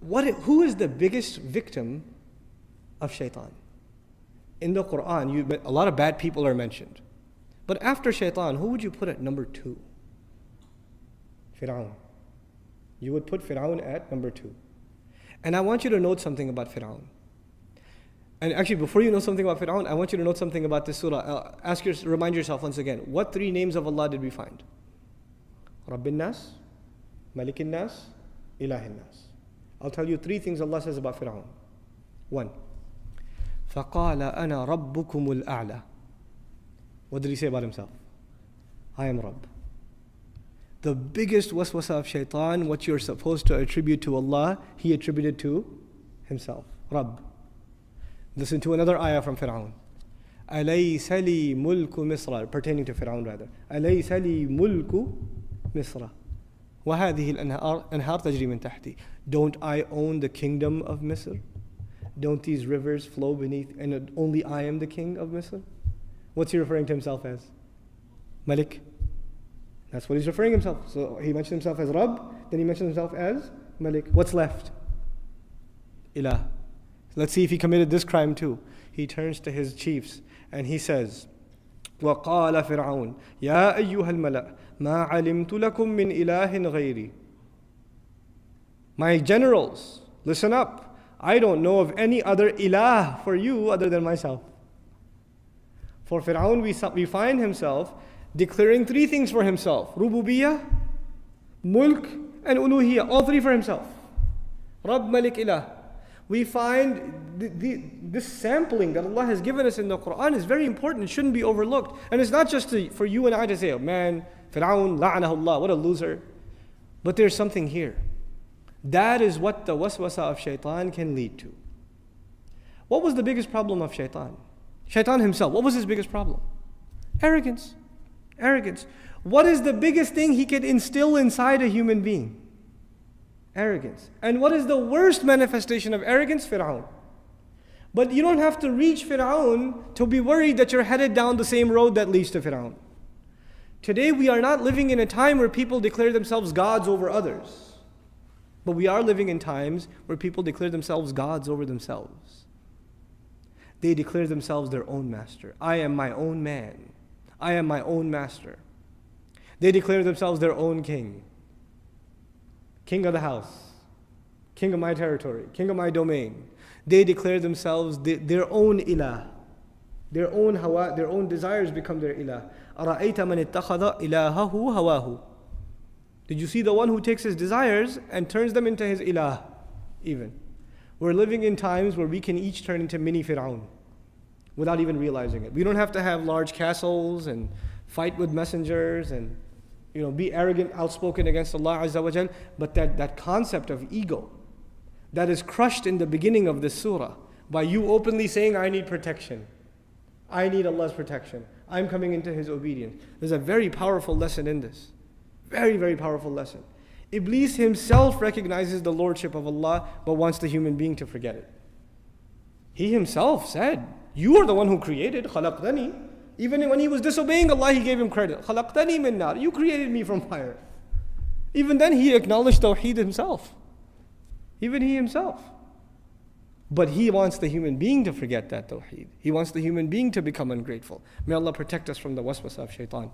Who is the biggest victim of shaitan? In the Quran, a lot of bad people are mentioned. But after shaitan, who would you put at number 2? Fir'aun. You would put Fir'aun at number 2. And I want you to note something about Fir'aun. And actually, before you know something about Fir'aun, I want you to note something about this surah. Remind yourself once again, what 3 names of Allah did we find? Rabbin Nas, Malikin Nas, Ilahin Nas. I'll tell you 3 things Allah says about Fir'aun. 1. فَقَالَ أَنَا رَبُّكُمُ الْأَعْلَى. What did he say about himself? I am Rabb. The biggest waswasa of shaitan, what you're supposed to attribute to Allah, he attributed to himself. Rabb. Listen to another ayah from Fir'aun. أَلَيْسَ لِي مُلْكُ مِصْرَ, pertaining to Fir'aun rather. أَلَيْسَ لِي مُلْكُ مِصْرَ وَهَذِهِ الْأَنْهَارُ تَجْرِي مِنْ تَحْتِي. Don't I own the kingdom of Misr? Don't these rivers flow beneath, and only I am the king of Misr? What's he referring to himself as? Malik. That's what he's referring himself. So he mentioned himself as Rabb, then he mentioned himself as Malik. What's left? Ilah. Let's see if he committed this crime too. He turns to his chiefs and he says, وَقَالَ فِرْعَوْنَ يَا أَيُّهَا الْمَلَأ مَا عَلِمْتُ لَكُم مِّنْ إِلَٰهٍ غَيْرِي. My generals, listen up. I don't know of any other ilah for you other than myself. For Fir'aun, we find himself declaring 3 things for himself. Rububiyyah, Mulk, and Uluhiyyah. All 3 for himself. Rabb, Malik, Ilah. We find this sampling that Allah has given us in the Quran is very important. It shouldn't be overlooked. And it's not just for you and I to say, oh man, Fir'aun, la'anahullah, what a loser. But there's something here. That is what the waswasa of shaitan can lead to. What was the biggest problem of shaitan? Shaitan himself, what was his biggest problem? Arrogance. Arrogance. What is the biggest thing he could instill inside a human being? Arrogance. And what is the worst manifestation of arrogance? Fir'aun. But you don't have to reach Fir'aun to be worried that you're headed down the same road that leads to Fir'aun. Today we are not living in a time where people declare themselves gods over others. But we are living in times where people declare themselves gods over themselves. They declare themselves their own master. I am my own man. I am my own master. They declare themselves their own king. King of the house. King of my territory. King of my domain. They declare themselves their own ilah. Their own hawa, their own desires become their ilah. أَرَأَيْتَ مَنِ اتَّخَذَ إِلَهَهُ هَوَاهُ. Did you see the one who takes his desires and turns them into his ilah? Even. We're living in times where we can each turn into mini Fir'aun without even realizing it. We don't have to have large castles and fight with messengers and be arrogant, outspoken against Allah Azza wa Jal. But that concept of ego that is crushed in the beginning of this surah by you openly saying, I need protection. I need Allah's protection. I'm coming into His obedience. There's a very powerful lesson in this. Very, very powerful lesson. Iblis himself recognizes the lordship of Allah but wants the human being to forget it. He himself said, you are the one who created, khalaqtani. Even when he was disobeying Allah, he gave him credit. Khalaqtani min nar. You created me from fire. Even then he acknowledged Tawheed himself. Even he himself. But he wants the human being to forget that Tawheed. He wants the human being to become ungrateful. May Allah protect us from the waswasa of shaitan.